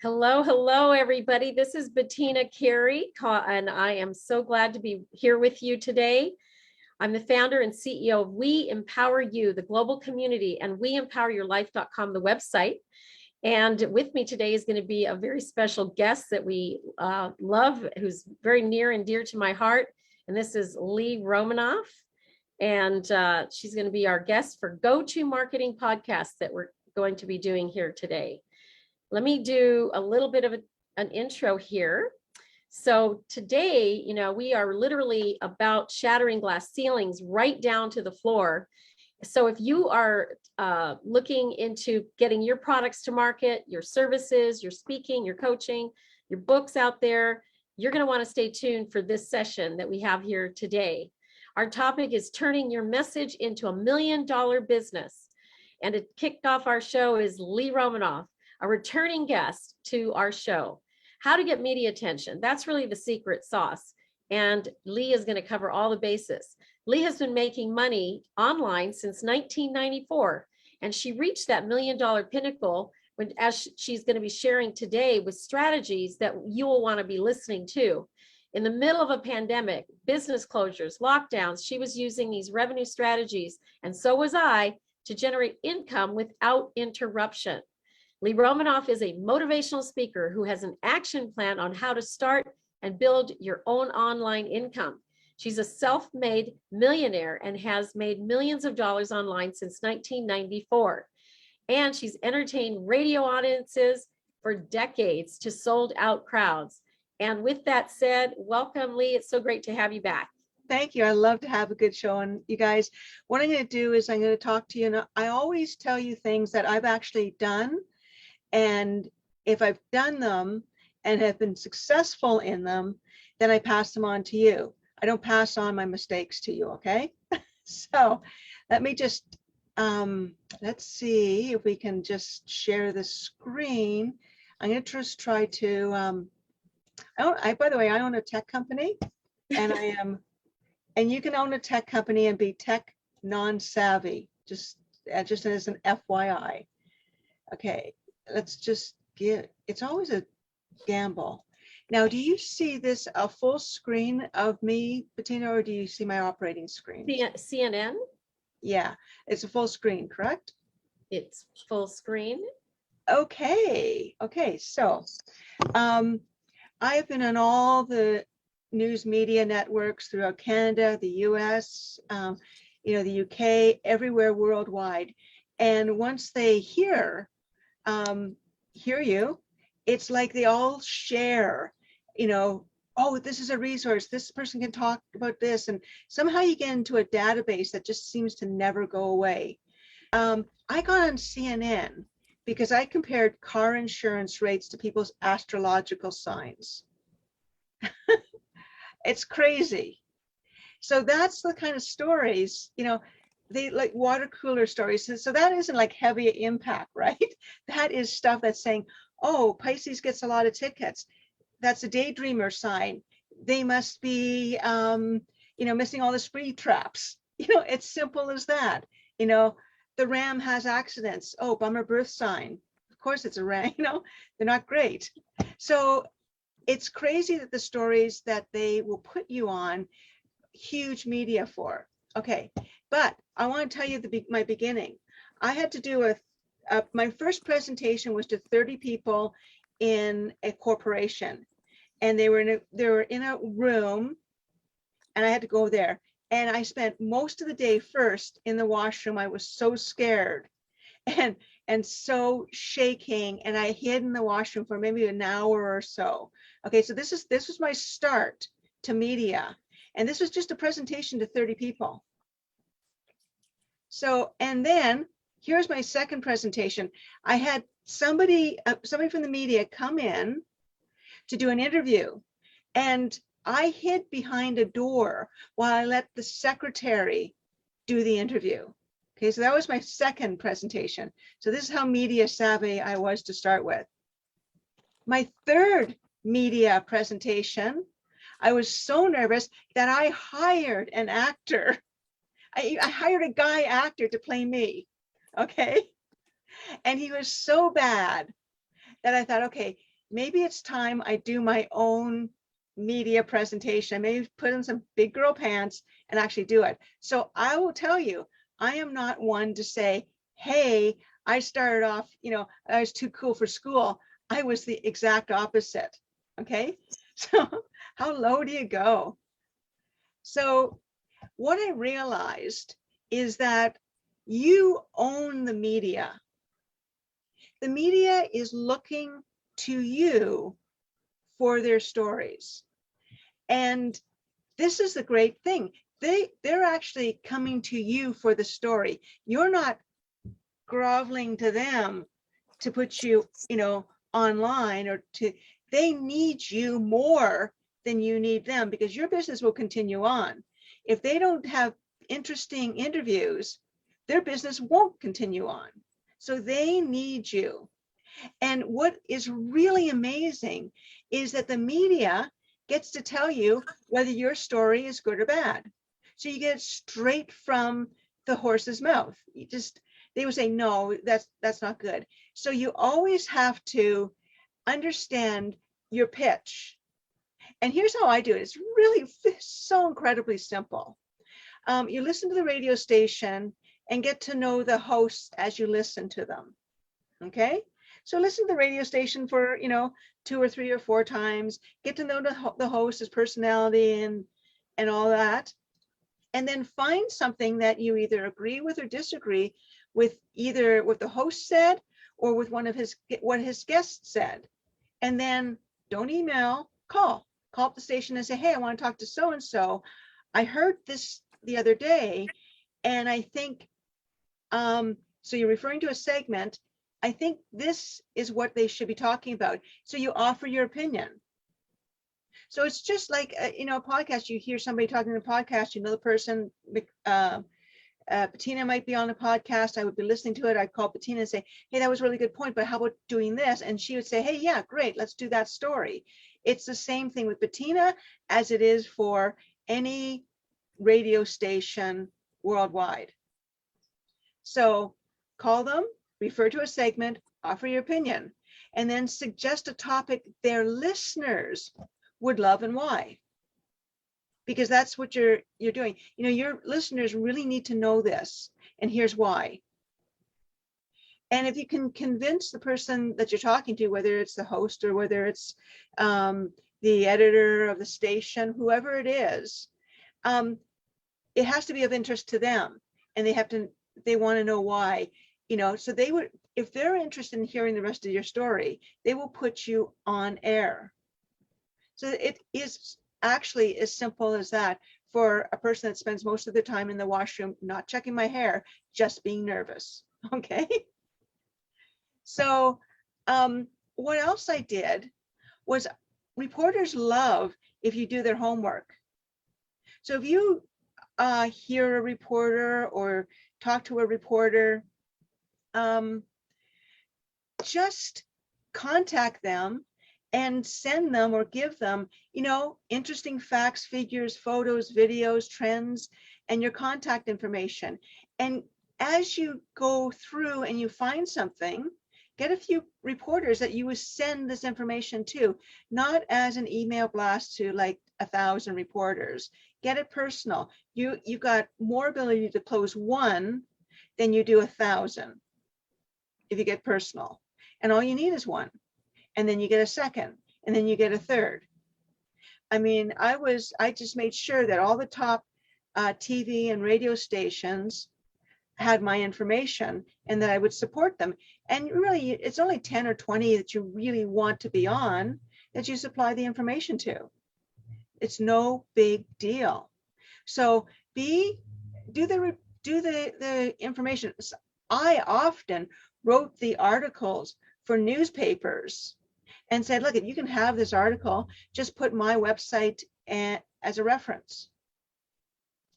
Hello, hello, everybody. This is Bettina Carey, and I am so glad to be here with you today. I'm the founder and CEO of We Empower You, the global community, and weempoweryourlife.com, the website. And with me today is going to be a very special guest that we love, who's very near and dear to my heart. And this is Lee Romanov. And she's going to be our guest for Go-To Marketing Podcast that we're going to be doing here today. Let me do a little bit of an intro here. So today, we are literally about shattering glass ceilings right down to the floor. So if you are looking into getting your products to market, your services, your speaking, your coaching, your books out there, you're going to want to stay tuned for this session that we have here today. Our topic is turning your message into $1 million business. And to kick off our show is Lee Romanov, a returning guest to our show. How to get media attention. That's really the secret sauce. And Lee is going to cover all the bases. Lee has been making money online since 1994. And she reached that $1 million pinnacle as she's going to be sharing today with strategies that you will want to be listening to. In the middle of a pandemic, business closures, lockdowns, she was using these revenue strategies, and so was I, to generate income without interruption. Lee Romanov is a motivational speaker who has an action plan on how to start and build your own online income. She's a self-made millionaire and has made millions of dollars online since 1994. And she's entertained radio audiences for decades to sold-out crowds. And with that said, welcome, Lee. It's so great to have you back. Thank you. I love to have a good show. And you guys, what I'm going to do is I'm going to talk to you. And I always tell you things that I've actually done. And if I've done them and have been successful in them, then I pass them on to you. I don't pass on my mistakes to you, okay? So let me just, let's see if we can just share the screen. I'm going to just try to, by the way, I own a tech company, and and you can own a tech company and be tech non-savvy, just as an FYI. Okay. Let's just it's always a gamble. Now, do you see this a full screen of me, Bettina, or do you see my operating screen? CNN? Yeah, it's a full screen, correct? It's full screen. Okay, so I've been on all the news media networks throughout Canada, the US, the UK, everywhere worldwide. And once they hear you, it's like they all share, oh, this is a resource, this person can talk about this, and somehow you get into a database that just seems to never go away. I got on CNN because I compared car insurance rates to people's astrological signs. It's crazy. So that's the kind of stories, they like water cooler stories. So that isn't like heavy impact, right? That is stuff that's saying, oh, Pisces gets a lot of tickets. That's a daydreamer sign. They must be, missing all the speed traps. It's simple as that. The ram has accidents. Oh, bummer birth sign. Of course it's a ram, they're not great. So it's crazy that the stories that they will put you on huge media for. Okay, but I want to tell you my beginning. I had to do my first presentation was to 30 people in a corporation, and they were in a room, and I had to go there. And I spent most of the day first in the washroom. I was so scared and so shaking, and I hid in the washroom for maybe an hour or so. Okay, so this was my start to media. And this was just a presentation to 30 people. So, and then here's my second presentation. I had somebody from the media come in to do an interview, and I hid behind a door while I let the secretary do the interview. Okay, so that was my second presentation. So this is how media savvy I was to start with. My third media presentation, I was so nervous that I hired an actor. I hired a guy actor to play me, okay? And he was so bad that I thought, okay, maybe it's time I do my own media presentation. I may put in some big girl pants and actually do it. So I will tell you, I am not one to say, hey, I started off, I was too cool for school. I was the exact opposite. Okay. So how low do you go? So what I realized is that you own the media. The media is looking to you for their stories. And this is the great thing. They're actually coming to you for the story. You're not groveling to them to put you, online or they need you more than you need them, because your business will continue on. If they don't have interesting interviews, their business won't continue on. So they need you. And what is really amazing is that the media gets to tell you whether your story is good or bad. So you get it straight from the horse's mouth. They would say, no, that's not good. So you always have to understand your pitch. And here's how I do it. It's really so incredibly simple. You listen to the radio station and get to know the hosts as you listen to them. Okay? So listen to the radio station for, 2 or 3 or 4 times, get to know the host, his personality and all that. And then find something that you either agree with or disagree with, either what the host said or with what his guests said. And then don't email, call up the station and say, hey, I want to talk to so-and-so. I heard this the other day, and I think, so you're referring to a segment. I think this is what they should be talking about. So you offer your opinion. So it's just like, a podcast. You hear somebody talking in a podcast, the person, Bettina might be on a podcast. I would be listening to it. I'd call Bettina and say, hey, that was a really good point, but how about doing this? And she would say, hey, yeah, great. Let's do that story. It's the same thing with Bettina as it is for any radio station worldwide. So call them, refer to a segment, offer your opinion, and then suggest a topic their listeners would love and why. Because that's what you're doing. Your listeners really need to know this, and here's why. And if you can convince the person that you're talking to, whether it's the host or whether it's the editor of the station, whoever it is, it has to be of interest to them, and they want to know why. So they would, if they're interested in hearing the rest of your story, they will put you on air. So it is actually as simple as that for a person that spends most of their time in the washroom, not checking my hair, just being nervous. Okay. So what else I did was, reporters love if you do their homework. So if you hear a reporter or talk to a reporter, just contact them and send them or give them, interesting facts, figures, photos, videos, trends, and your contact information. And as you go through and you find something, get a few reporters that you would send this information to, not as an email blast to like 1,000 reporters. Get it personal. You've got more ability to close one than you do 1,000 if you get personal. And all you need is one. And then you get a second, and then you get a third. I mean, I just made sure that all the top TV and radio stations had my information and that I would support them. And really, it's only 10 or 20 that you really want to be on that you supply the information to. It's no big deal. So do the information. I often wrote the articles for newspapers and said, look, if you can have this article, just put my website as a reference.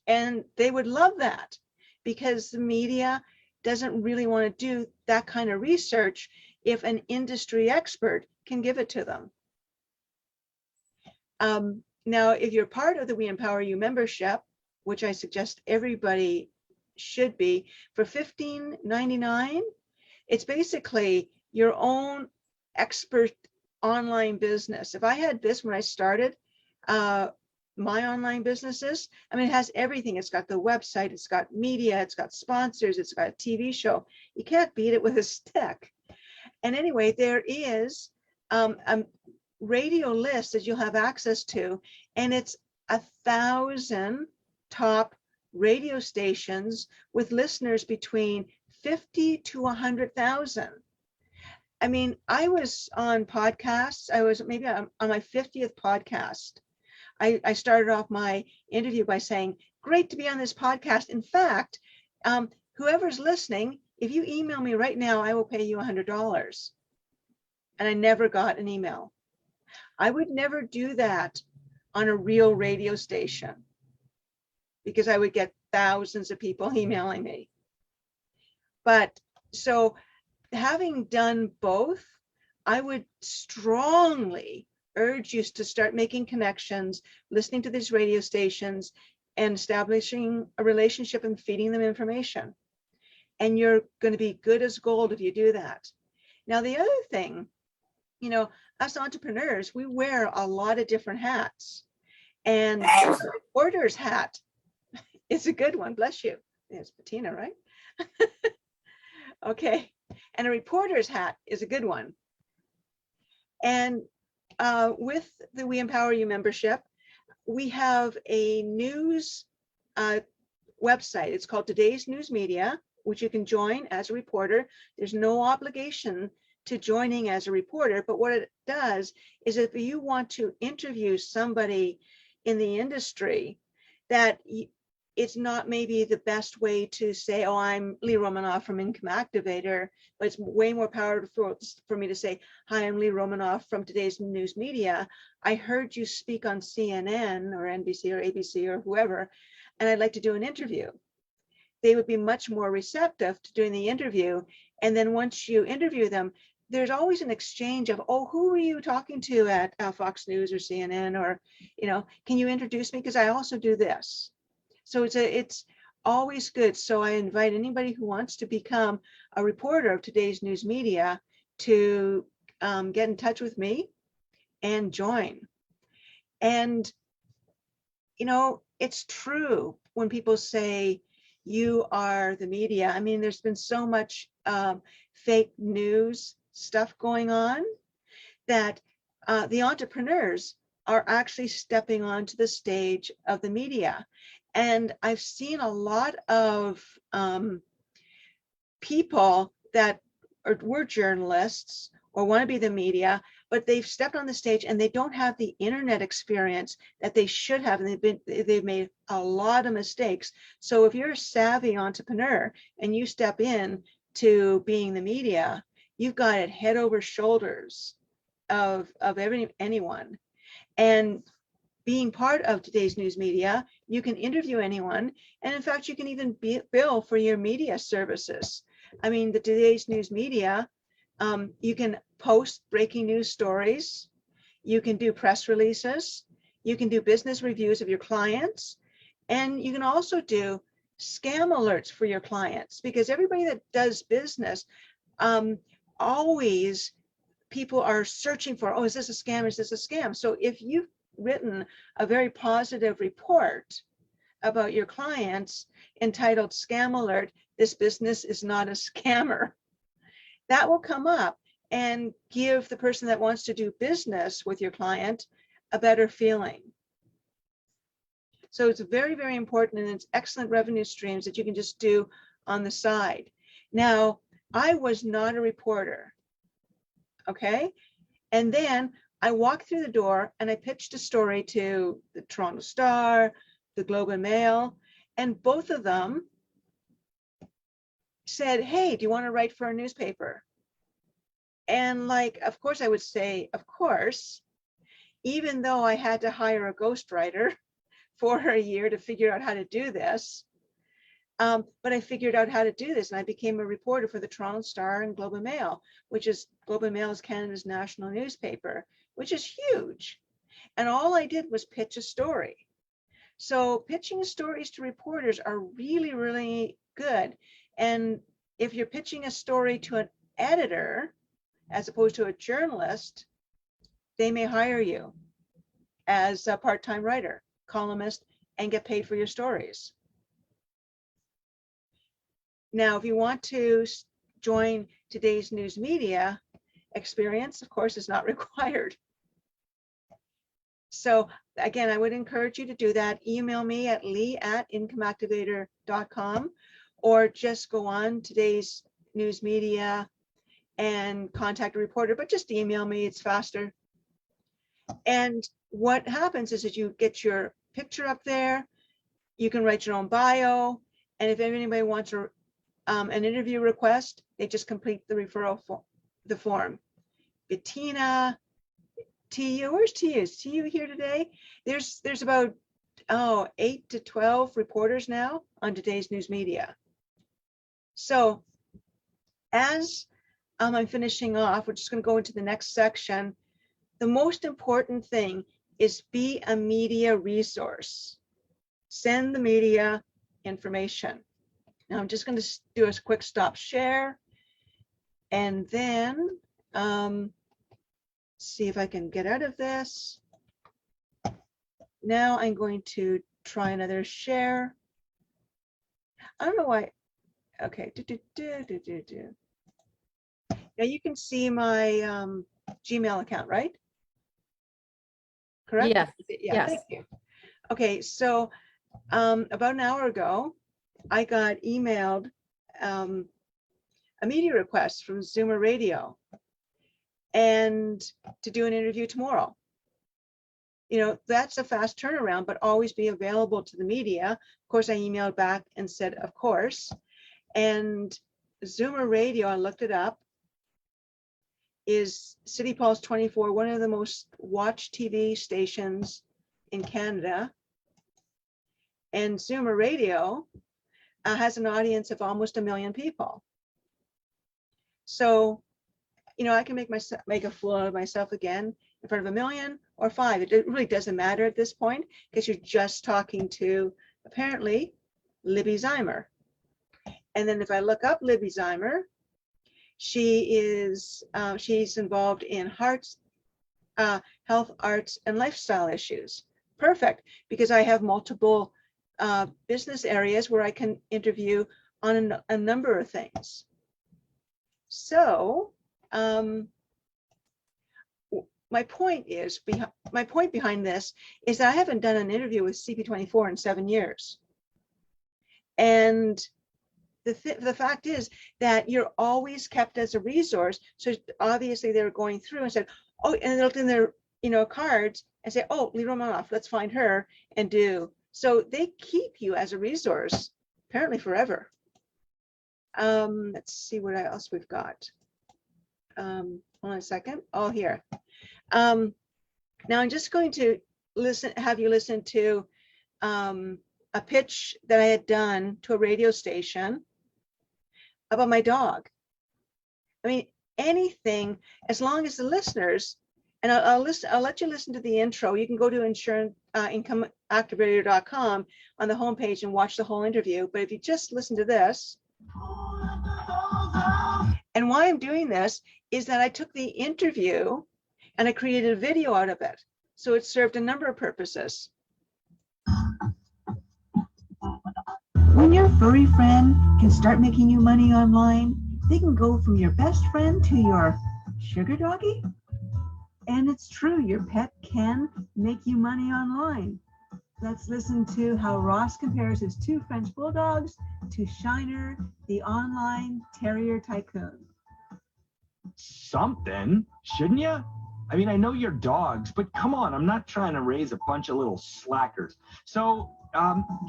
And they would love that, because the media doesn't really want to do that kind of research if an industry expert can give it to them. Now, if you're part of the We Empower You membership, which I suggest everybody should be, for $15.99, it's basically your own expert online business. If I had this when I started my online businesses, I mean, it has everything. It's got the website, it's got media, it's got sponsors, it's got a TV show. You can't beat it with a stick. And anyway, there is a radio list that you'll have access to, and it's 1,000 top radio stations with listeners between 50 to 100,000. I mean, I was on podcasts. I was maybe on my 50th podcast. I started off my interview by saying, great to be on this podcast. In fact, whoever's listening, if you email me right now, I will pay you $100. And I never got an email. I would never do that on a real radio station because I would get thousands of people emailing me. But so having done both, I would strongly urge you to start making connections, listening to these radio stations, and establishing a relationship and feeding them information. And you're going to be good as gold if you do that. Now, the other thing, you know, us entrepreneurs, we wear a lot of different hats. And the reporter's hat is a good one. Bless you. It's Bettina, right? Okay. And a reporter's hat is a good one. And with the We Empower You membership, we have a news website. It's called Today's News Media, which you can join as a reporter. There's no obligation to joining as a reporter, but what it does is if you want to interview somebody in the industry that it's not maybe the best way to say, oh, I'm Lee Romanov from Income Activator, but it's way more powerful for me to say, hi, I'm Lee Romanov from Today's News Media. I heard you speak on CNN or NBC or ABC or whoever, and I'd like to do an interview. They would be much more receptive to doing the interview. And then once you interview them, there's always an exchange of, oh, who were you talking to at Fox News or CNN, or, you know, can you introduce me? Because I also do this. So it's always good. So I invite anybody who wants to become a reporter of Today's News Media to get in touch with me and join. And, you know, it's true when people say you are the media. I mean, there's been so much fake news stuff going on that the entrepreneurs are actually stepping onto the stage of the media. And I've seen a lot of people that were journalists or want to be the media, but they've stepped on the stage and they don't have the internet experience that they should have, and they've made a lot of mistakes. So if you're a savvy entrepreneur and you step in to being the media, you've got it head over shoulders of anyone. And being part of Today's News Media, you can interview anyone. And in fact, you can even bill for your media services. I mean, the Today's News Media, you can post breaking news stories. You can do press releases. You can do business reviews of your clients. And you can also do scam alerts for your clients, because everybody that does business, always people are searching for, oh, is this a scam? Is this a scam? So if you've written a very positive report about your clients entitled Scam Alert, this business is not a scammer, that will come up and give the person that wants to do business with your client a better feeling. So it's very, very important, and it's excellent revenue streams that you can just do on the side. Now, I was not a reporter, okay? And then I walked through the door and I pitched a story to the Toronto Star, the Globe and Mail, and both of them said, hey, do you want to write for a newspaper? And like, of course I would say, of course, even though I had to hire a ghostwriter for a year to figure out how to do this. But I figured out how to do this, and I became a reporter for the Toronto Star and Globe and Mail, Globe and Mail is Canada's national newspaper, which is huge. And all I did was pitch a story. So pitching stories to reporters are really, really good. And if you're pitching a story to an editor, as opposed to a journalist, they may hire you as a part-time writer, columnist, and get paid for your stories. Now, if you want to join today's news media, experience, of course, is not required. So again, I would encourage you to do that. Email me at lee@incomeactivator.com, or just go on today's news media and contact a reporter, but just email me, it's faster. And what happens is that you get your picture up there, you can write your own bio, and if anybody wants an interview request, they just complete the referral form. Bettina, TU, where's TU? Is TU here today? There's about 8 to 12 reporters now on today's news media. So as I'm finishing off, we're just going to go into the next section. The most important thing is be a media resource. Send the media information. Now I'm just going to do a quick stop share, and then see if I can get out of this. Now I'm going to try another share. I don't know why. Okay. Now you can see my Gmail account, right? Correct? Yes. Yeah, Yes. thank you. Okay, so about an hour ago, I got emailed a media request from Zoomer Radio, and to do an interview tomorrow. You know, that's a fast turnaround, but always be available to the media. Of course, I emailed back and said, of course. And Zoomer Radio, I looked it up, is City Pulse 24, one of the most watched TV stations in Canada. And Zoomer Radio has an audience of almost 1 million people. So, you know, I can make a fool out of myself again in front of 1 million or 5. It really doesn't matter at this point, because you're just talking to, apparently, Libby Zeimer. And then if I look up Libby Zeimer, she's involved in health, arts, and lifestyle issues. Perfect, because I have multiple business areas where I can interview on a number of things. So my point behind this is that I haven't done an interview with CP24 in 7 years. And the fact is that you're always kept as a resource. So obviously they were going through and said, oh, and they looked in their cards and say, oh, Lee Romanov, let's find her and do. So they keep you as a resource, apparently forever. Let's see what else we've got. Hold on a second. Oh, here. Now I'm just going to have you listen to a pitch that I had done to a radio station about my dog. I mean, anything, as long as the listeners, and I'll let you listen to the intro. You can go to incomeactivator.com on the homepage and watch the whole interview. But if you just listen to this, and why I'm doing this is that I took the interview and I created a video out of it. So it served a number of purposes. When your furry friend can start making you money online, they can go from your best friend to your sugar doggy. And it's true, your pet can make you money online. Let's listen to how Ross compares his 2 French bulldogs to Shiner, the online terrier tycoon. Something, shouldn't you? I mean, I know you're dogs, but come on, I'm not trying to raise a bunch of little slackers. So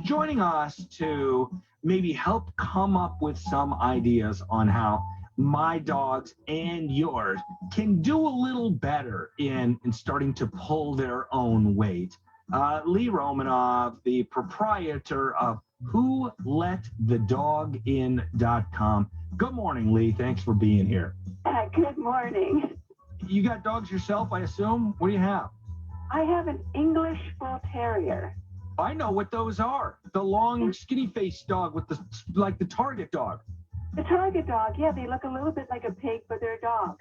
joining us to maybe help come up with some ideas on how my dogs and yours can do a little better in starting to pull their own weight. Lee Romanov, the proprietor of WhoLetTheDogIn.com. Good morning, Lee. Thanks for being here. Good morning. You got dogs yourself, I assume? What do you have? I have an English Bull Terrier. I know what those are. The long, skinny-faced dog with the Target dog. The Target dog, yeah, they look a little bit like a pig, but they're a dog.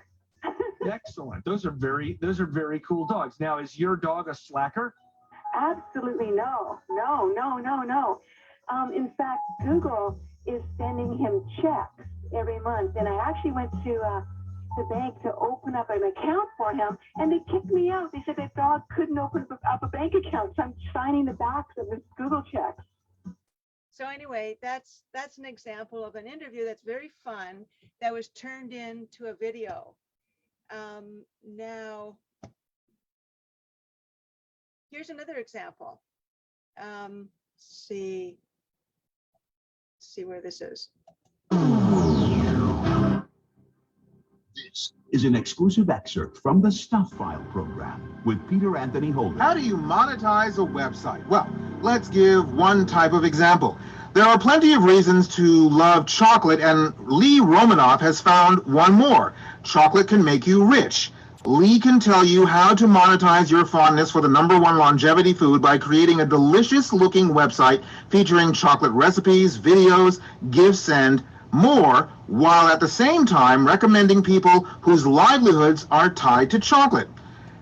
Excellent. Those are very cool dogs. Now, is your dog a slacker? Absolutely no. In fact, Google is sending him checks every month, and I actually went to the bank to open up an account for him, and they kicked me out. They said that dog couldn't open up a bank account, so I'm signing the backs of his Google checks. So anyway, that's an example of an interview that's very fun that was turned into a video. Now, here's another example. See where this is. This is an exclusive excerpt from the Stuff File program with Peter Anthony Holden. How do you monetize a website? Well, let's give one type of example. There are plenty of reasons to love chocolate, and Lee Romanov has found one more. Chocolate can make you rich. Lee can tell you how to monetize your fondness for the #1 longevity food by creating a delicious-looking website featuring chocolate recipes, videos, gifts, and more, while at the same time recommending people whose livelihoods are tied to chocolate.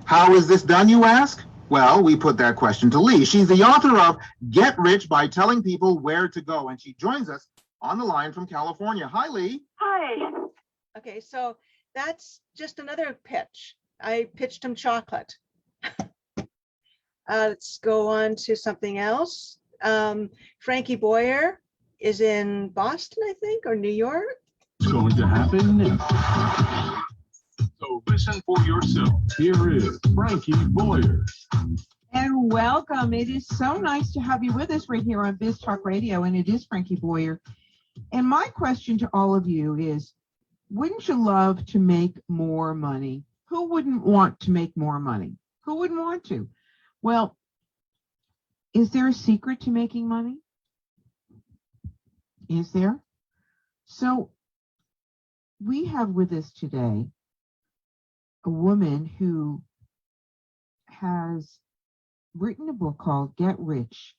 How is this done, you ask? Well, we put that question to Lee. She's the author of Get Rich by Telling People Where to Go, and she joins us on the line from California. Hi, Lee. Hi. Okay, so that's just another pitch. I pitched him chocolate. Let's go on to something else. Frankie Boyer is in Boston, I think, or New York. It's going to happen now. So listen for yourself. Here is Frankie Boyer. And welcome. It is so nice to have you with us right here on Biz Talk Radio, and it is Frankie Boyer. And my question to all of you is, wouldn't you love to make more money? Who wouldn't want to make more money? Who wouldn't want to? Well, is there a secret to making money? Is there? So we have with us today a woman who has written a book called Get Rich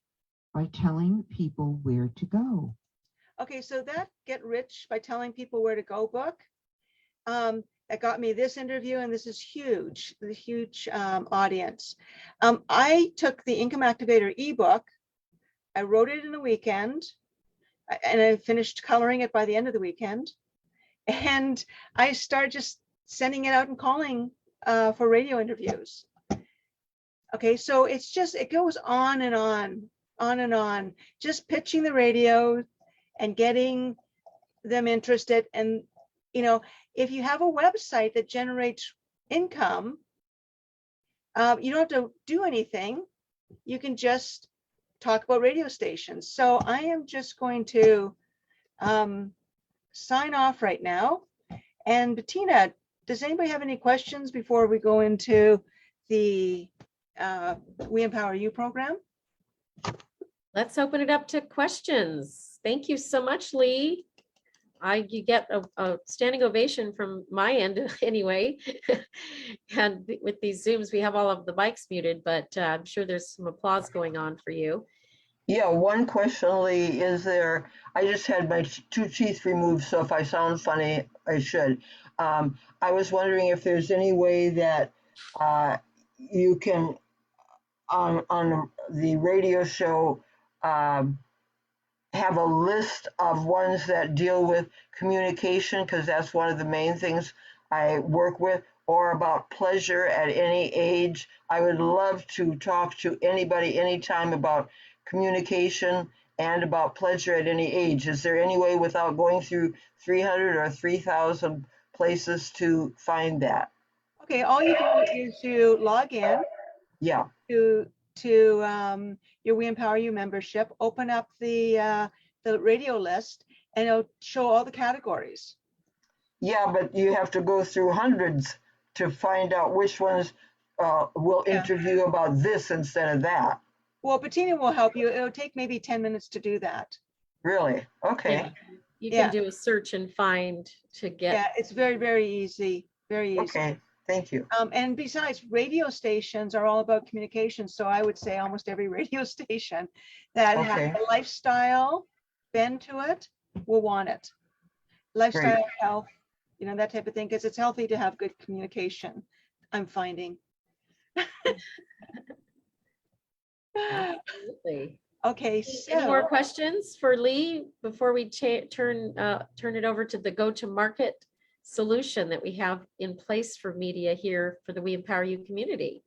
by Telling People Where to Go. Okay, so that Get Rich by Telling People Where to Go book, that got me this interview, and this is huge, the huge audience. I took the Income Activator ebook, I wrote it in a weekend, and I finished coloring it by the end of the weekend. And I started just sending it out and calling for radio interviews. Okay, so it's just, it goes on and on, just pitching the radio and getting them interested. And, you know, if you have a website that generates income, you don't have to do anything. You can just talk about radio stations. So I am just going to sign off right now. And Bettina, does anybody have any questions before we go into the We Empower You program? Let's open it up to questions. Thank you so much, Lee. You get a standing ovation from my end anyway. And with these Zooms, we have all of the mics muted, but I'm sure there's some applause going on for you. Yeah, one question, Lee, is there, I just had my 2 teeth removed, so if I sound funny, I should. I was wondering if there's any way that you can, on the radio show, have a list of ones that deal with communication, because that's one of the main things I work with, or about pleasure at any age. I would love to talk to anybody anytime about communication and about pleasure at any age. Is there any way without going through 300 or 3,000 places to find that? Okay, all you do is you log in Yeah. to your We Empower You membership, open up the radio list, and it'll show all the categories. Yeah, but you have to go through hundreds to find out which ones will interview about this instead of that. Well, Bettina will help you. It'll take maybe 10 minutes to do that. Really? Okay. Yeah. You can do a search and find to get. Yeah, it's very, very easy. Very easy. Okay. Thank you. And besides, radio stations are all about communication. So I would say almost every radio station that has a lifestyle bend to it will want it. Lifestyle, health, you know, that type of thing, because it's healthy to have good communication, I'm finding. Absolutely. Okay, Any more so questions for Lee before we turn it over to the go-to-market solution that we have in place for media here for the We Empower You community?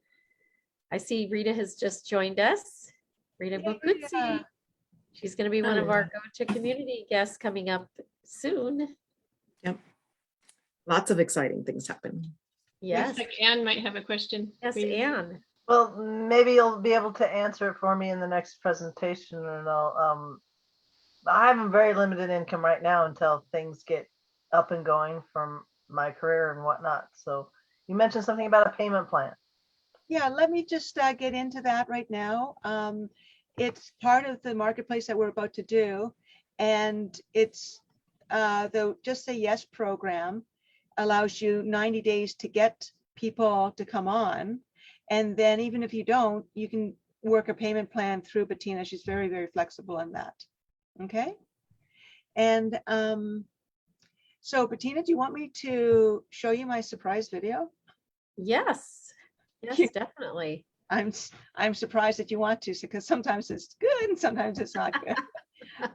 I see Rita has just joined us. Rita Bukutsi. She's going to be one of our go-to-community guests coming up soon. Yep. Lots of exciting things happen. Yes. Looks like Anne might have a question. Yes, Maybe. Anne. Well, maybe you'll be able to answer it for me in the next presentation, or no. I have a very limited income right now until things get up and going from my career and whatnot. So you mentioned something about a payment plan. yeah, let me just get into that right now. It's part of the marketplace that we're about to do, and it's the Just Say Yes program allows you 90 days to get people to come on. And then even if you don't, you can work a payment plan through Bettina. She's very, very flexible in that. Okay. And so Bettina, do you want me to show you my surprise video? Yes. Yes, definitely. I'm surprised that you want to, because sometimes it's good and sometimes it's not good.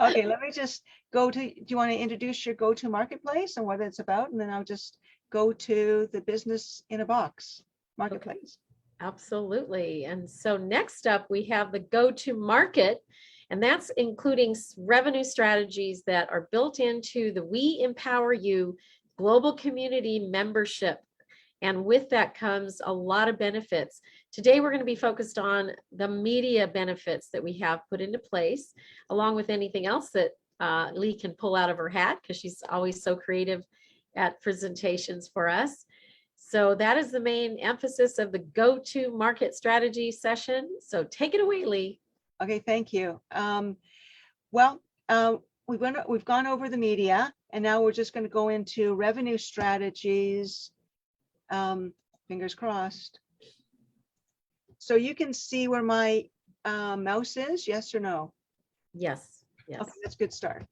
Okay, let me just go to, do you want to introduce your go-to marketplace and what it's about? And then I'll just go to the business in a box marketplace. Absolutely. And so next up, we have the go-to market, and that's including revenue strategies that are built into the We Empower You global community membership. And with that comes a lot of benefits. Today, we're going to be focused on the media benefits that we have put into place, along with anything else that Lee can pull out of her hat, because she's always so creative at presentations for us. So that is the main emphasis of the go-to market strategy session. So take it away, Lee. Okay, thank you. We've gone over the media, and now we're just going to go into revenue strategies. Fingers crossed. So you can see where my mouse is, yes or no? Yes. Yes. Okay, that's a good start.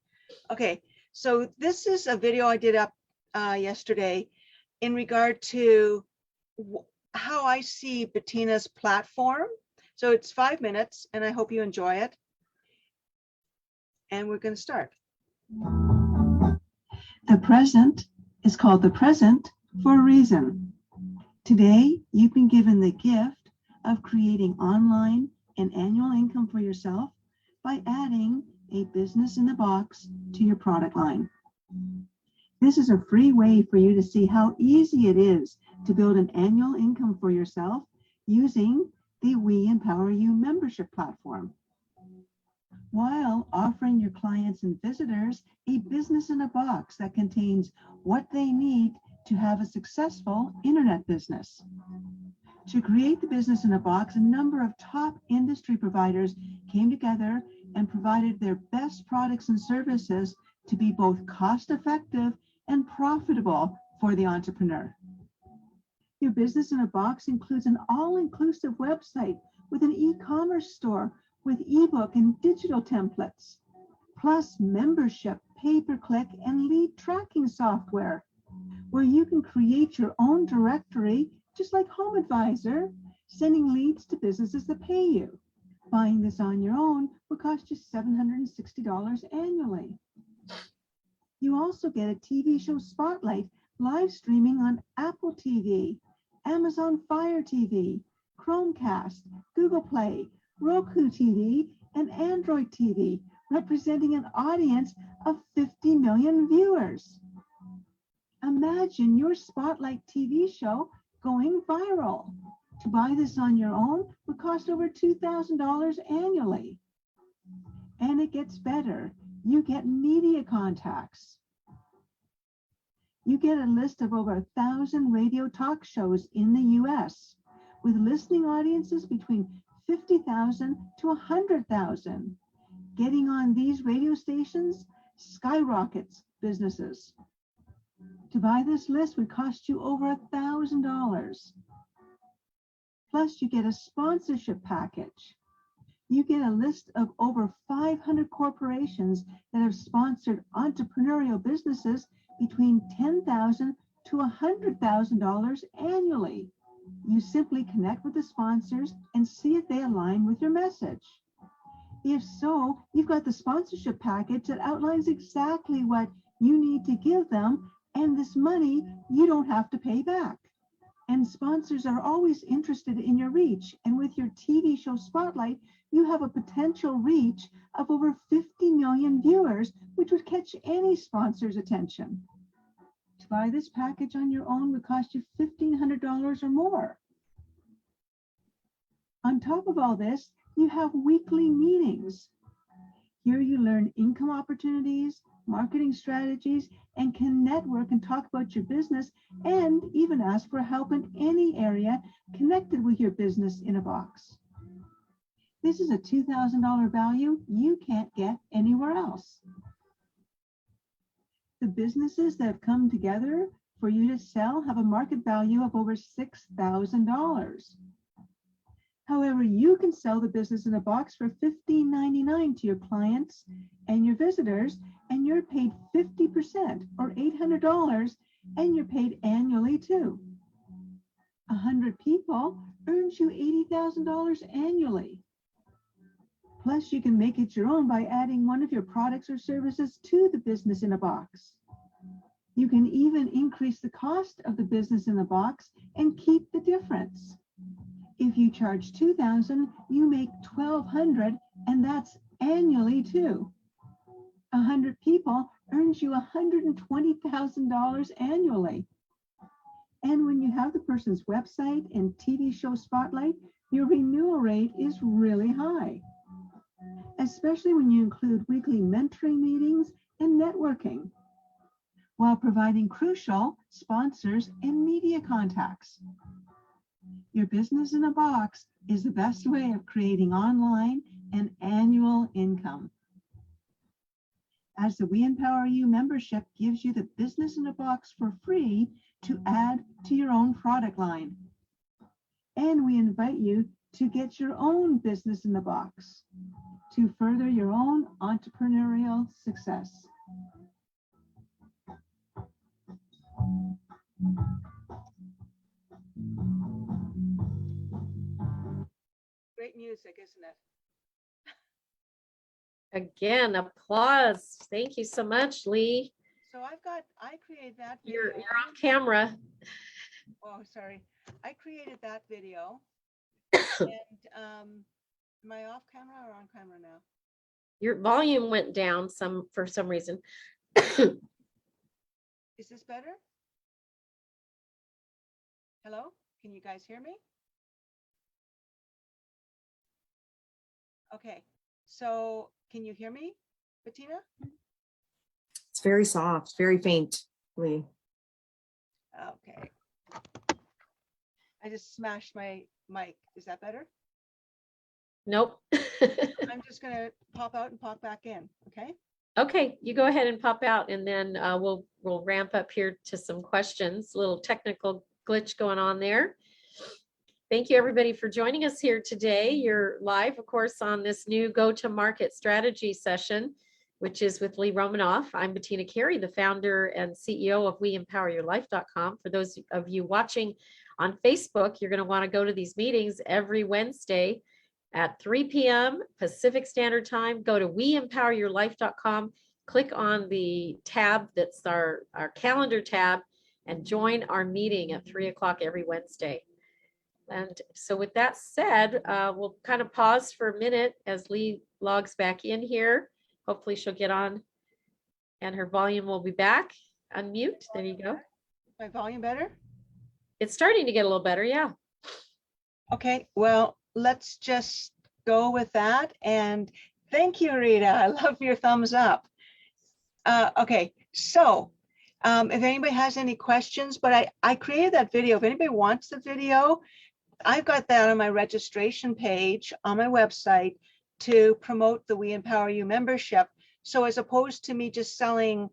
Okay, so this is a video I did up yesterday in regard to how I see Bettina's platform. So it's 5 minutes, and I hope you enjoy it. And we're going to start. The present is called the present for a reason. Today, you've been given the gift of creating online and annual income for yourself by adding a business in the box to your product line. This is a free way for you to see how easy it is to build an annual income for yourself using the We Empower You membership platform, while offering your clients and visitors a business in a box that contains what they need to have a successful internet business. To create the business in a box, a number of top industry providers came together and provided their best products and services to be both cost-effective and profitable for the entrepreneur. Your business in a box includes an all-inclusive website with an e-commerce store with ebook and digital templates, plus membership, pay-per-click, and lead tracking software, where you can create your own directory, just like Home Advisor, sending leads to businesses that pay you. Buying this on your own would cost you $760 annually. You also get a TV show spotlight live streaming on Apple TV, Amazon Fire TV, Chromecast, Google Play, Roku TV, and Android TV, representing an audience of 50 million viewers. Imagine your Spotlight TV show going viral. To buy this on your own would cost over $2,000 annually. And it gets better. You get media contacts. You get a list of over 1,000 radio talk shows in the US, with listening audiences between 50,000 to 100,000. Getting on these radio stations skyrockets businesses. To buy this list would cost you over $1,000. Plus, you get a sponsorship package. You get a list of over 500 corporations that have sponsored entrepreneurial businesses between $10,000 to $100,000 annually. You simply connect with the sponsors and see if they align with your message. If so, you've got the sponsorship package that outlines exactly what you need to give them, and this money you don't have to pay back. And sponsors are always interested in your reach. And with your TV show Spotlight, you have a potential reach of over 50 million viewers, which would catch any sponsor's attention. To buy this package on your own would cost you $1,500 or more. On top of all this, you have weekly meetings. Here you learn income opportunities, marketing strategies, and can network and talk about your business and even ask for help in any area connected with your business in a box. This is a $2,000 value you can't get anywhere else. The businesses that have come together for you to sell have a market value of over $6,000. However, you can sell the business in a box for $15.99 to your clients and your visitors, and you're paid 50% or $800, and you're paid annually too. 100 people earns you $80,000 annually. Plus, you can make it your own by adding one of your products or services to the business in a box. You can even increase the cost of the business in the box and keep the difference. If you charge $2,000, you make $1,200, and that's annually too. 100 people earns you $120,000 annually. And when you have the person's website and TV show Spotlight, your renewal rate is really high, especially when you include weekly mentoring meetings and networking, while providing crucial sponsors and media contacts. Your business in a box is the best way of creating online and annual income. As the We Empower You membership gives you the business in a box for free to add to your own product line. And we invite you to get your own business in the box to further your own entrepreneurial success. Great music, isn't it? Again, applause. Thank you so much, Lee. So I created that video. You're on camera. Oh, sorry. I created that video. And am I off camera or on camera now? Your volume went down for some reason. Is this better? Hello? Can you guys hear me? Okay. So can you hear me, Bettina? It's very soft, very faint, Lee. Okay. I just smashed my mic. Is that better? Nope. I'm just going to pop out and pop back in. Okay. Okay, you go ahead and pop out, and then we'll ramp up here to some questions. A little technical glitch going on there. Thank you, everybody, for joining us here today. You're live, of course, on this new go-to-market strategy session, which is with Lee Romanov. I'm Bettina Carey, the founder and CEO of WeEmpowerYourLife.com. For those of you watching on Facebook, you're going to want to go to these meetings every Wednesday at 3 p.m. Pacific Standard Time. Go to WeEmpowerYourLife.com, click on the tab that's our calendar tab, and join our meeting at 3 o'clock every Wednesday. And so with that said, we'll kind of pause for a minute as Lee logs back in here. Hopefully she'll get on and her volume will be back. Unmute. There you go. My volume better? It's starting to get a little better. Yeah. Okay. Well, let's just go with that. And thank you, Rita. I love your thumbs up. Okay. So if anybody has any questions, but I created that video. If anybody wants the video, I've got that on my registration page on my website to promote the We Empower You membership. So as opposed to me just selling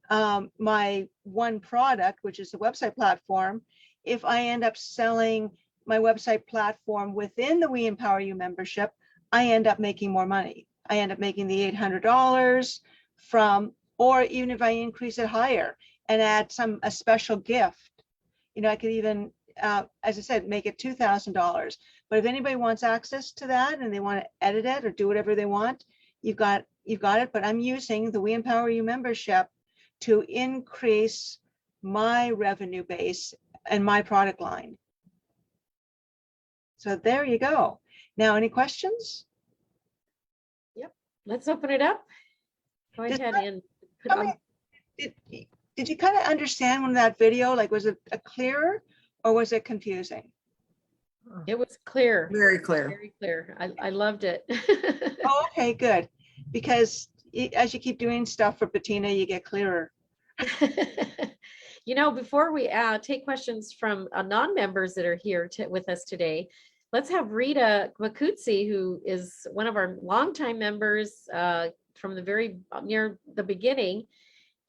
my one product, which is the website platform, if I end up selling my website platform within the We Empower You membership, I end up making more money. I end up making the $800 from, or even if I increase it higher, and add a special gift. I could even, as I said, make it $2,000. But if anybody wants access to that and they want to edit it or do whatever they want, you've got it. But I'm using the We Empower You membership to increase my revenue base and my product line. So there you go. Now, any questions? Yep. Let's open it up. Go ahead and put on. Did you kind of understand one of that video? Like, was it clearer or was it confusing? It was clear. Very clear. Very clear. I loved it. Oh, okay, good. Because as you keep doing stuff for Bettina, you get clearer. Before we take questions from non-members that are here with us today, let's have Rita Makutsi, who is one of our longtime members from the very near the beginning,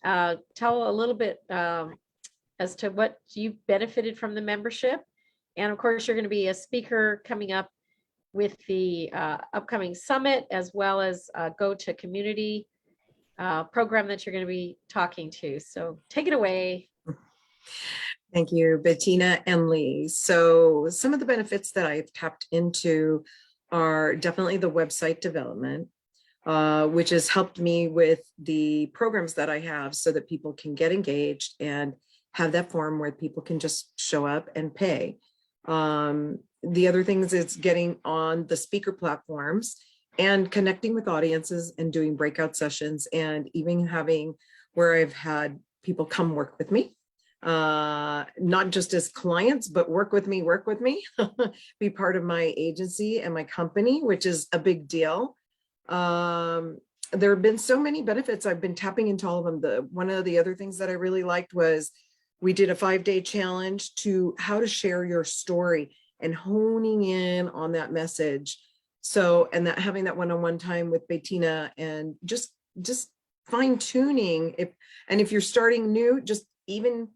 tell a little bit as to what you benefited from the membership. And of course, you're going to be a speaker coming up with the upcoming summit, as well as Go to Community program that you're going to be talking to. So take it away. Thank you, Bettina and Lee. So some of the benefits that I've tapped into are definitely the website development, which has helped me with the programs that I have so that people can get engaged and have that form where people can just show up and pay. The other things is getting on the speaker platforms and connecting with audiences and doing breakout sessions, and even having where I've had people come work with me, not just as clients, but work with me, be part of my agency and my company, which is a big deal. There have been so many benefits. I've been tapping into all of them. One of the other things that I really liked was we did a 5-day challenge to how to share your story and honing in on that message. So, and that having that one-on-one time with Bettina and just fine tuning. If you're starting new, just even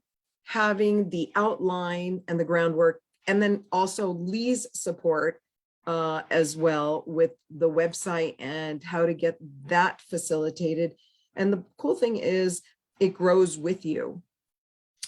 having the outline and the groundwork, and then also Lee's support as well with the website and how to get that facilitated. And the cool thing is it grows with you.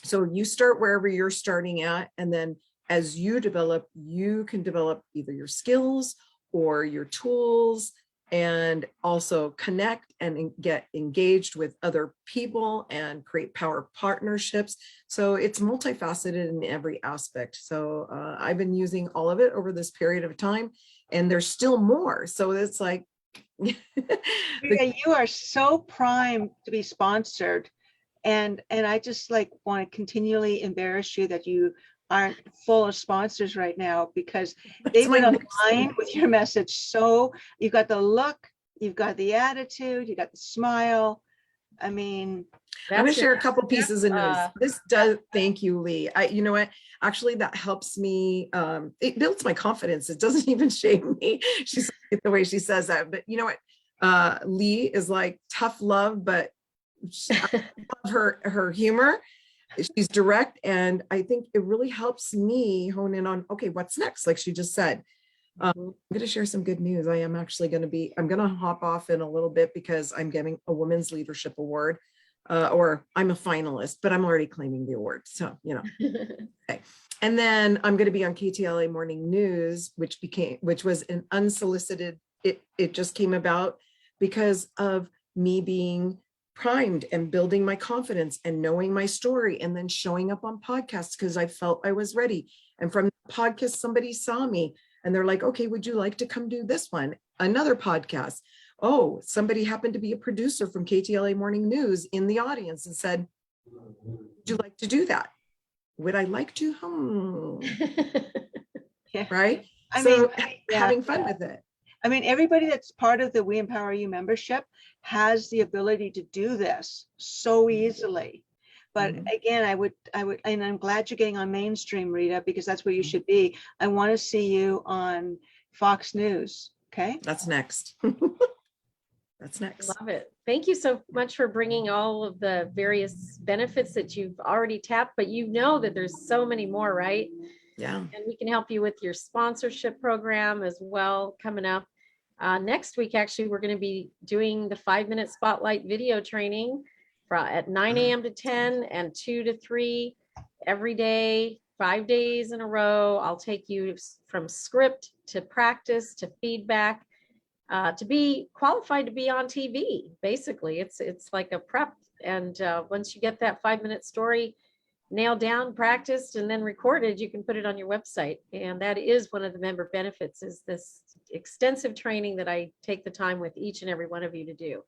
So you start wherever you're starting at, and then as you develop, you can develop either your skills or your tools, and also connect and get engaged with other people and create power partnerships. So it's multifaceted in every aspect. So I've been using all of it over this period of time, and there's still more. So it's like, you are so primed to be sponsored. And I just want to continually embarrass you that you aren't full of sponsors right now, because they've been aligned with your message. So you've got the look, you've got the attitude, you got the smile. I mean, I'm going to share a couple pieces of news. This does, thank you, Lee. You know what? Actually, that helps me. It builds my confidence. It doesn't even shame me. She's the way she says that. But you know what? Lee is like tough love, but I love her humor. She's direct, and I think it really helps me hone in on, okay, what's next? Like she just said. I'm going to share some good news. I'm going to hop off in a little bit because I'm getting a Women's Leadership Award, or I'm a finalist, but I'm already claiming the award. So, okay. And then I'm going to be on KTLA Morning News, which was an unsolicited, it just came about because of me being primed and building my confidence and knowing my story, and then showing up on podcasts because I felt I was ready. And from the podcast, somebody saw me and they're like, okay, would you like to come do this one? Another podcast. Oh, somebody happened to be a producer from KTLA Morning News in the audience and said, would you like to do that? Would I like to? Yeah. Right? I mean, yeah. Having fun with it. I mean, everybody that's part of the We Empower You membership has the ability to do this so easily. But again, I would, and I'm glad you're getting on mainstream, Rita, because that's where you should be. I want to see you on Fox News. Okay. That's next. That's next. Love it. Thank you so much for bringing all of the various benefits that you've already tapped, but you know that there's so many more, right? Yeah. And we can help you with your sponsorship program as well coming up. Next week, actually, we're going to be doing the 5-minute spotlight video training at 9 a.m. to 10 and 2 to 3 every day, 5 days in a row. I'll take you from script to practice to feedback to be qualified to be on TV. Basically, it's like a prep. And once you get that 5-minute story nailed down, practiced, and then recorded, you can put it on your website. And that is one of the member benefits, is this extensive training that I take the time with each and every one of you to do.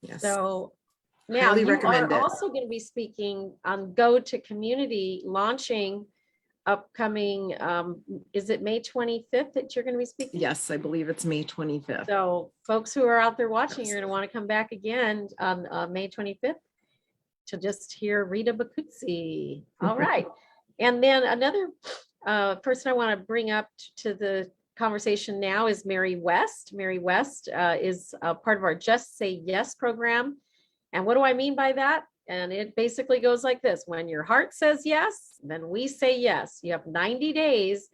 Yes. So now Highly you recommend are it. also going to be speaking on Go to Community, launching upcoming, is it May 25th that you're going to be speaking? Yes, I believe it's May 25th. So folks who are out there watching, you're going to want to come back again on May 25th to just hear Rita Bakutsi. All right. And then another person I want to bring up to the conversation now is Mary West. Mary West is part of our Just Say Yes program. And what do I mean by that? And it basically goes like this: when your heart says yes, then we say yes. You have 90 days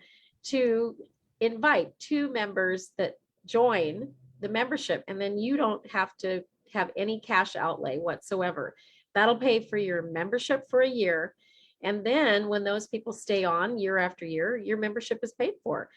to invite 2 members that join the membership, and then you don't have to have any cash outlay whatsoever. That'll pay for your membership for a year. And then when those people stay on year after year, your membership is paid for.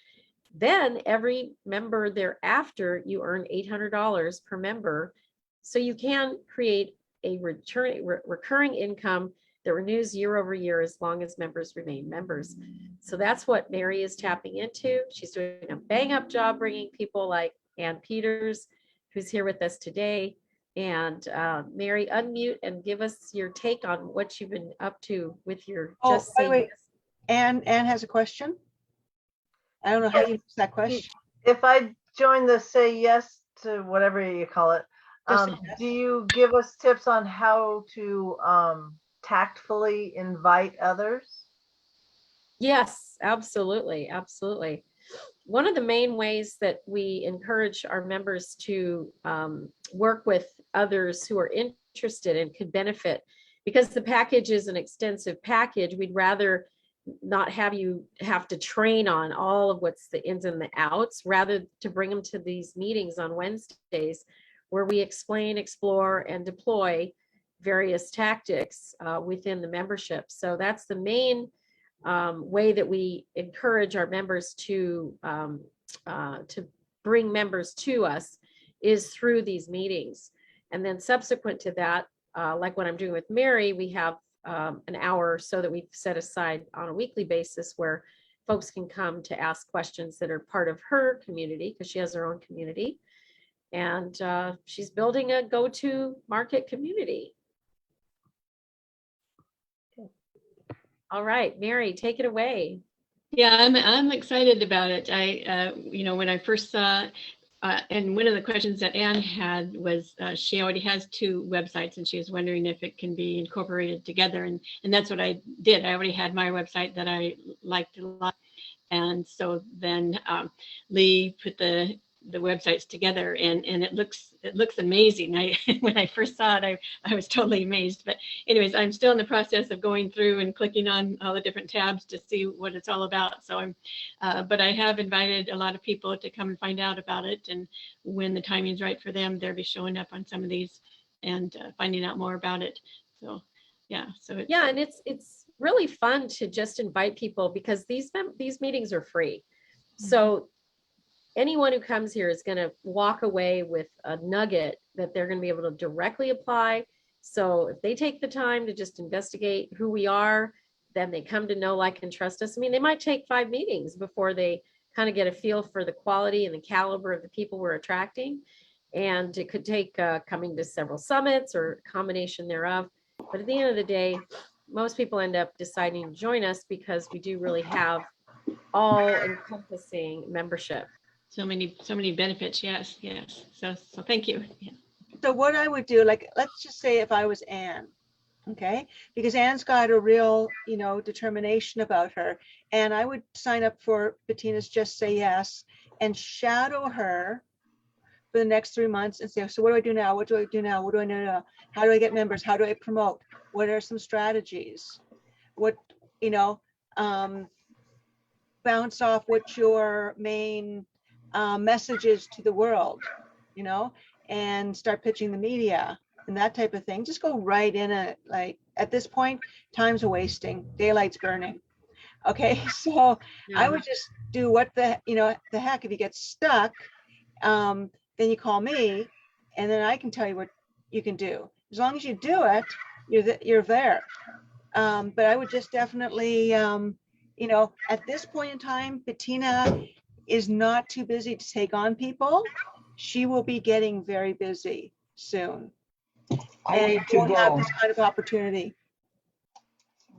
Then every member thereafter, you earn $800 per member. So you can create a recurring income that renews year over year as long as members remain members. So that's what Mary is tapping into. She's doing a bang up job bringing people like Ann Peters, who's here with us today. And Mary, unmute and give us your take on what you've been up to with your Just by Say the way, Yes. Anne has a question. I don't know how you ask that question. If I join the Say Yes to whatever you call it, Just say yes. do you give us tips on how to tactfully invite others? Yes, absolutely. Absolutely. One of the main ways that we encourage our members to work with others who are interested and could benefit, because the package is an extensive package, we'd rather not have you have to train on all of what's the ins and the outs, rather to bring them to these meetings on Wednesdays where we explain, explore, and deploy various tactics within the membership. So that's the main way that we encourage our members to bring members to us, is through these meetings. And then subsequent to that, like what I'm doing with Mary, we have an hour or so that we've set aside on a weekly basis where folks can come to ask questions that are part of her community, because she has her own community. And she's building a go-to market community. All right, Mary, take it away. Yeah, I'm excited about it. When I first saw, and one of the questions that Anne had was she already has 2 websites, and she was wondering if it can be incorporated together. And that's what I did. I already had my website that I liked a lot. And so then Lee put the websites together, and it looks amazing. When I first saw it, I was totally amazed. But anyways, I'm still in the process of going through and clicking on all the different tabs to see what it's all about. So but I have invited a lot of people to come and find out about it, and when the timing's right for them, they'll be showing up on some of these and finding out more about it. So yeah, yeah, and it's really fun to just invite people, because these meetings are free. So anyone who comes here is going to walk away with a nugget that they're going to be able to directly apply. So if they take the time to just investigate who we are, then they come to know, like, and trust us. I mean, they might take 5 meetings before they kind of get a feel for the quality and the caliber of the people we're attracting. And it could take coming to several summits or a combination thereof. But at the end of the day, most people end up deciding to join us because we do really have all-encompassing membership. So many benefits. Yes. So thank you. Yeah. So what I would do, like, let's just say if I was Anne, okay, because Anne's got a real, determination about her, and I would sign up for Bettina's Just Say Yes and shadow her for the next 3 months and say, so what do I do now? What do I do now? What do I know now? How do I get members? How do I promote? What are some strategies? What, bounce off what your main messages to the world, and start pitching the media, and that type of thing, just go right in it. Like at this point, time's a wasting, daylight's burning. Okay, so I would just do what the, the heck, if you get stuck, then you call me and then I can tell you what you can do. As long as you do it, you're there. But I would just definitely, at this point in time, Bettina is not too busy to take on people. She will be getting very busy soon. I need to won't have go. this kind of opportunity.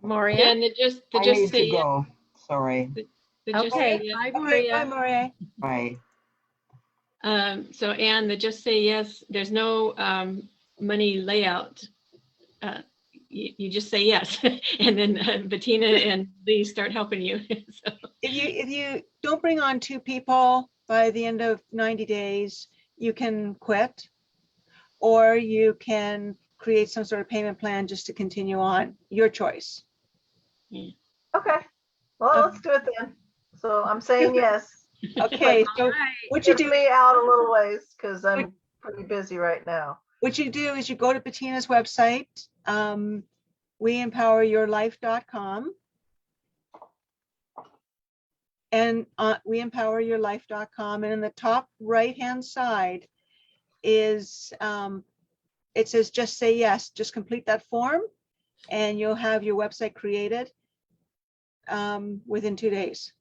Maria? And I need to go. Sorry. Okay, bye, Maria. Bye, Maria. Bye. So Anne, the just say yes, there's no money layout. You just say yes, and then Bettina and Lee start helping you. So. If you don't bring on 2 people by the end of 90 days, you can quit, or you can create some sort of payment plan just to continue on. Your choice. Yeah. Okay. Well, let's do it then. So I'm saying yes. Okay. So what you do? Me out a little ways because I'm pretty busy right now. What you do is you go to Bettina's website, weempoweryourlife.com, and weempoweryourlife.com, and in the top right-hand side is it says just say yes. Just complete that form, and you'll have your website created within 2 days.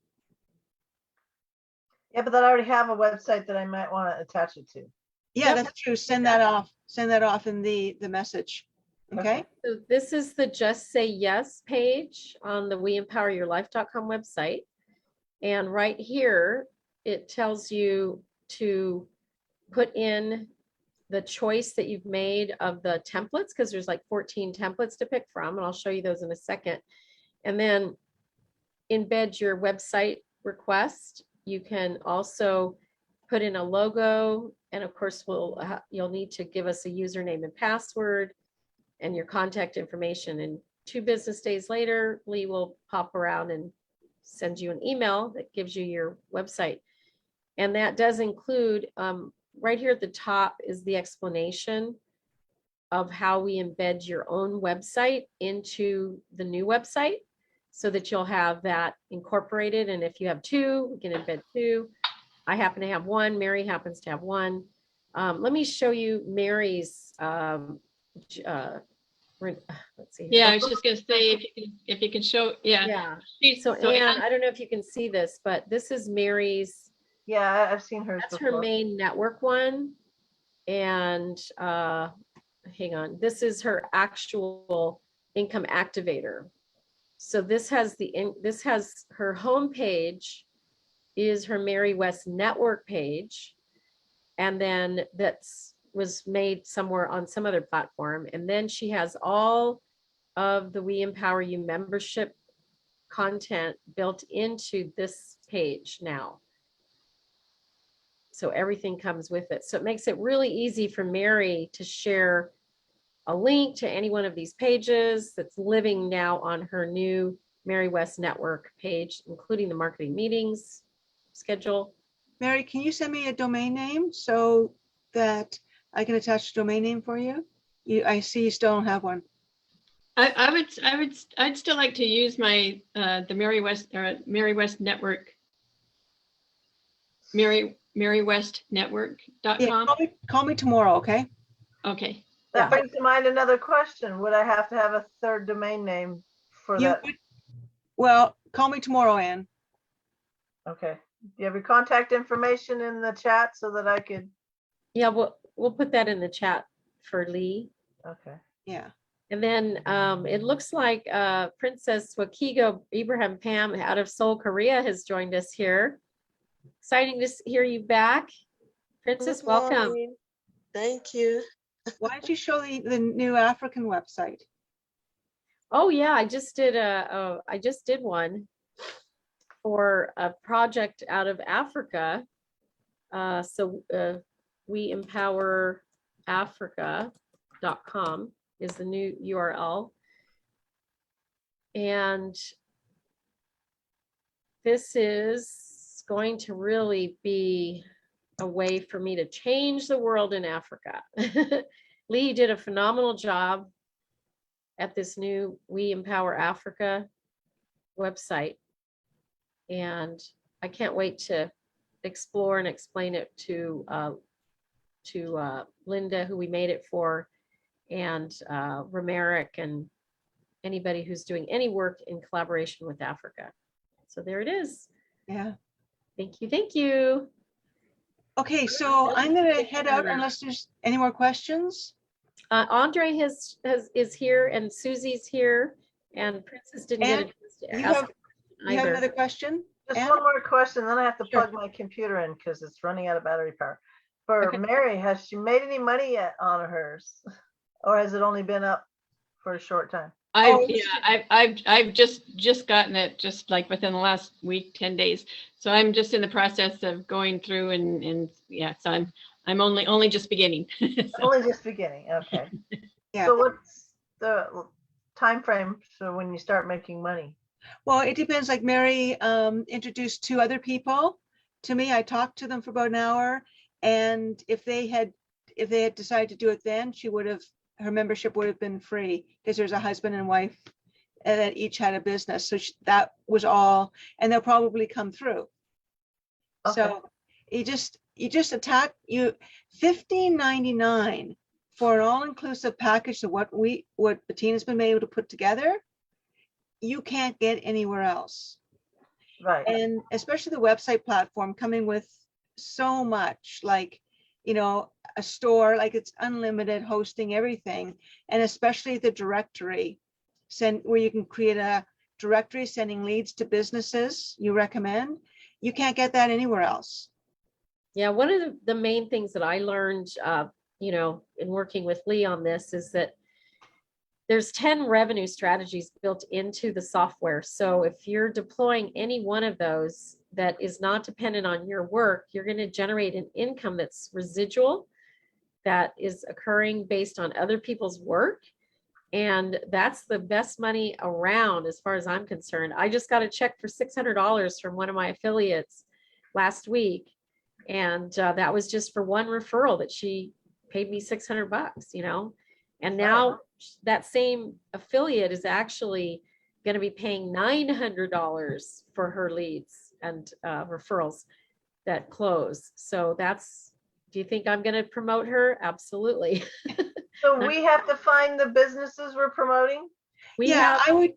Yeah, but then I already have a website that I might want to attach it to. Yeah, that's true. Send that off. Send that off in the message. Okay. So this is the Just Say Yes page on the weempoweryourlife.com website. And right here, it tells you to put in the choice that you've made of the templates, because there's like 14 templates to pick from, and I'll show you those in a second. And then embed your website request. You can also put in a logo, and of course you'll need to give us a username and password and your contact information. And 2 business days later, Lee will pop around and send you an email that gives you your website. And that does include, right here at the top is the explanation of how we embed your own website into the new website, so that you'll have that incorporated. And if you have 2, we can embed 2. I happen to have 1. Mary happens to have 1. Let me show you Mary's. Let's see. Yeah, I was just going to say if you can show. Yeah. Yeah. So Anne, I don't know if you can see this, but this is Mary's. Yeah, I've seen hers. That's before. her main network one, and hang on. This is her actual income activator. So this has her home page is her Mary West network page, and then was made somewhere on some other platform. And then she has all of the We Empower You membership content built into this page now. So everything comes with it. So it makes it really easy for Mary to share a link to any one of these pages that's living now on her new Mary West network page, including the marketing meetings schedule. Mary, can you send me a domain name so that I can attach a domain name for you? I see you still don't have one. I'd still like to use my the Mary West network. MaryWestNetwork.com. Yeah, call me tomorrow, okay? Okay. That brings to mind another question. Would I have to have a 3rd domain name for that? Well, call me tomorrow, Anne. Okay. Do you have your contact information in the chat so that I could? Yeah, we'll put that in the chat for Lee. Okay. Yeah. And then it looks like Princess Wakigo Ibrahim Pam out of Seoul, Korea has joined us here. Exciting to hear you back. Princess, welcome. Thank you. Why don't you show the new African website? Oh yeah, I just did one for a project out of Africa. So weempowerafrica.com is the new URL. And this is going to really be a way for me to change the world in Africa. Lee did a phenomenal job at this new We Empower Africa website. And I can't wait to explore and explain it to Linda, who we made it for, and Romeric, and anybody who's doing any work in collaboration with Africa. So there it is. Yeah. Thank you. Thank you. Okay, so I'm going to head out unless there's any more questions. Andre is here, and Susie's here, and Princess didn't get a chance to ask. You have another question? Just Anne? one more question, then I have to Sure. plug my computer in because it's running out of battery power. For Mary, has she made any money yet on hers, or has it only been up for a short time? I've just gotten it just like within the last week, 10 days. So I'm just in the process of going through and yeah, so I'm only just beginning. Only just beginning. Okay. Yeah. So what's the time frame so when you start making money? Well, it depends. Like Mary introduced 2 other people to me. I talked to them for about an hour, and if they had decided to do it then, her membership would have been free, because there's a husband and wife that each had a business. So that was all, and they'll probably come through. Okay. So you just attack $15.99 for an all-inclusive package of what Bettina's been able to put together. You can't get anywhere else. Right. And especially the website platform coming with so much, like, a store, like it's unlimited hosting, everything. And especially the directory, where you can create a directory sending leads to businesses you recommend. You can't get that anywhere else. Yeah, one of the main things that I learned, in working with Lee on this is that there's 10 revenue strategies built into the software. So if you're deploying any one of those that is not dependent on your work, you're going to generate an income that's residual, that is occurring based on other people's work. And that's the best money around as far as I'm concerned. I just got a check for $600 from one of my affiliates last week. And that was just for one referral that she paid me $600, And now that same affiliate is actually going to be paying $900 for her leads and referrals that close. So do you think I'm going to promote her? Absolutely. So we have to find the businesses we're promoting? I would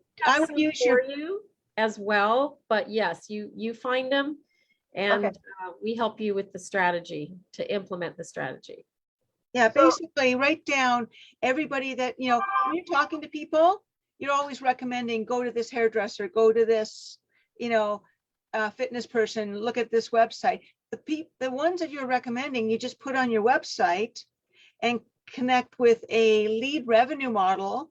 use for you as well, but yes, you find them, and we help you with the strategy to implement the strategy. Yeah, basically write down everybody that, when you're talking to people, you're always recommending, go to this hairdresser, go to this, fitness person, look at this website. The ones that you're recommending, you just put on your website and connect with a lead revenue model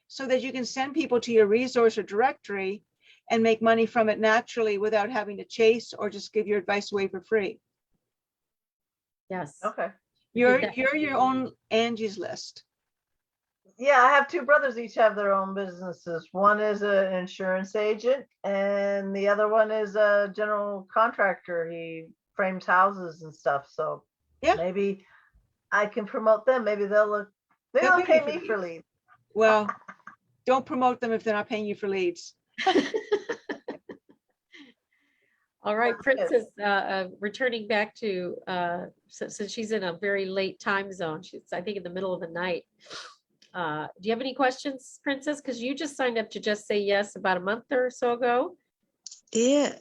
so that you can send people to your resource or directory and make money from it naturally without having to chase or just give your advice away for free. Yes. Okay. You're your own Angie's List. Yeah, I have 2 brothers, each have their own businesses. One is an insurance agent and the other one is a general contractor. He frames houses and stuff. So yeah, maybe I can promote them. Maybe they'll pay me for leads. Well, don't promote them if they're not paying you for leads. All right, Princess, returning back to, since she's in a very late time zone, she's, I think, in the middle of the night. Do you have any questions, Princess? Because you just signed up to Just Say Yes about a month or so ago. Yeah.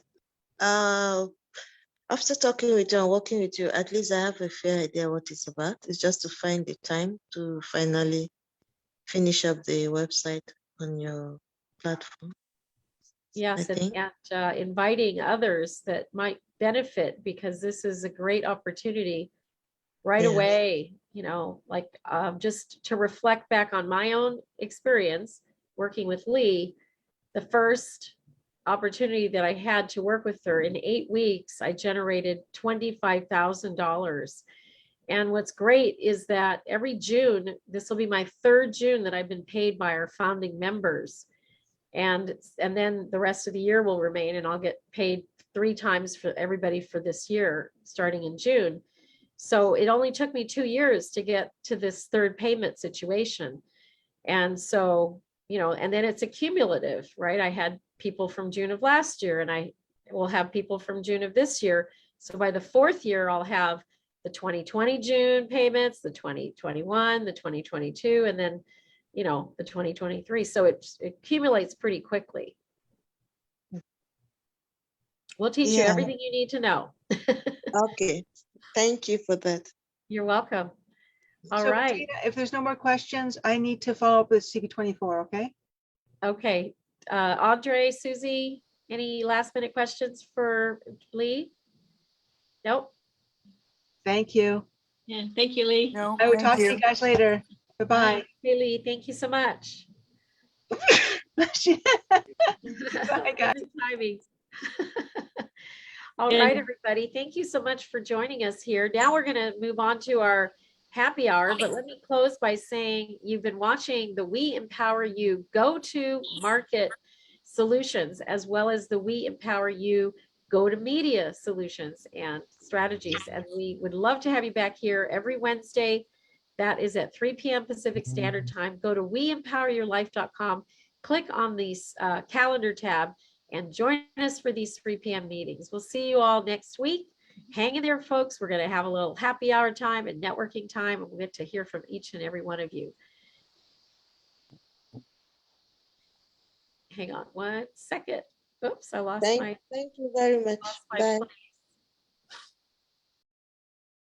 After talking with you and working with you, at least I have a fair idea what it's about. It's just to find the time to finally finish up the website on your platform. Yes, and inviting others that might benefit, because this is a great opportunity right away, just to reflect back on my own experience working with Lee. The first opportunity that I had to work with her, in 8 weeks, I generated $25,000. And what's great is that every June, this will be my 3rd June that I've been paid by our founding members. And then the rest of the year will remain, and I'll get paid 3 times for everybody for this year, starting in June. So it only took me 2 years to get to this third payment situation. And so, you know, and then it's accumulative, right? I had people from June of last year, and I will have people from June of this year. So by the fourth year, I'll have the 2020 June payments, the 2021, the 2022, and then, you know, the 2023. So it accumulates pretty quickly. We'll teach you Yeah. everything you need to know. Okay. Thank you for that. You're welcome. All So, right. Bettina, if there's no more questions, I need to follow up with CP24, okay? Okay. Andre, Susie, any last minute questions for Lee? Nope. Thank you. Yeah, thank you, Lee. No, I will thank talk to you. you guys later. Bye-bye. Hey, Lee, thank you so much. Bye, guys. Perfect timing. All And- right, everybody. Thank you so much for joining us here. Now we're going to move on to our happy hour, but let me close by saying you've been watching the We Empower You go-to-market solutions, as well as the We Empower You go-to-media solutions and strategies. And we would love to have you back here every Wednesday. That is at 3 p.m. Pacific Standard Time. Go to weempoweryourlife.com, click on the calendar tab, and join us for these 3 p.m. meetings. We'll see you all next week. Hang in there, folks. We're going to have a little happy hour time and networking time, and we'll get to hear from each and every one of you. Hang on 1 second. Oops, I lost Thank you very much. lost my Bye. place.